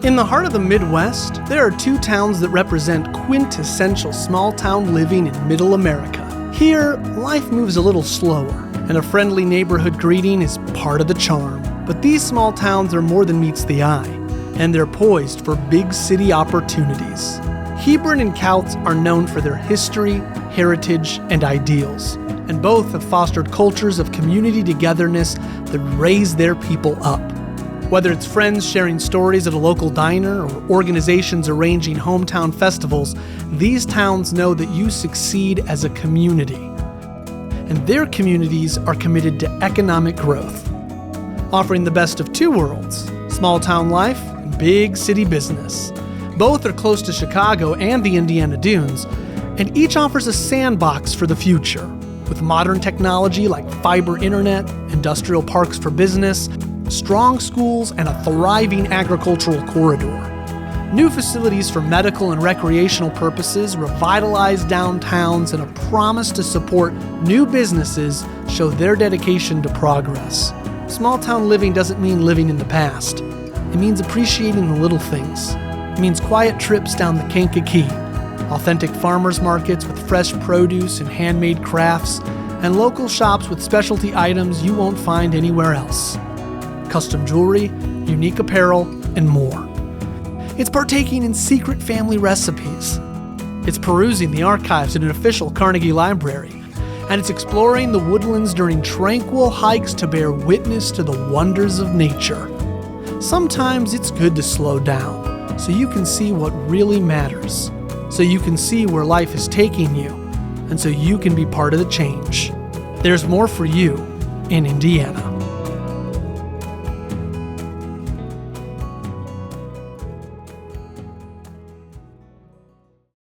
In the heart of the Midwest, there are two towns that represent quintessential small-town living in Middle America. Here, life moves a little slower, and a friendly neighborhood greeting is part of the charm. But these small towns are more than meets the eye, and they're poised for big city opportunities. Hebron and Kouts are known for their history, heritage, and ideals, and both have fostered cultures of community togetherness that raise their people up. Whether it's friends sharing stories at a local diner or organizations arranging hometown festivals, these towns know that you succeed as a community. And their communities are committed to economic growth, offering the best of two worlds, small town life and big city business. Both are close to Chicago and the Indiana Dunes, and each offers a sandbox for the future, with modern technology like fiber internet, industrial parks for business, strong schools, and a thriving agricultural corridor. New facilities for medical and recreational purposes, revitalized downtowns, and a promise to support new businesses show their dedication to progress. Small-town living doesn't mean living in the past. It means appreciating the little things. It means quiet trips down the Kankakee, authentic farmers markets with fresh produce and handmade crafts, and local shops with specialty items you won't find anywhere else. Custom jewelry, unique apparel, and more. It's partaking in secret family recipes. It's perusing the archives in an official Carnegie Library. And it's exploring the woodlands during tranquil hikes to bear witness to the wonders of nature. Sometimes it's good to slow down, so you can see what really matters, so you can see where life is taking you, and so you can be part of the change. There's more for you in Indiana.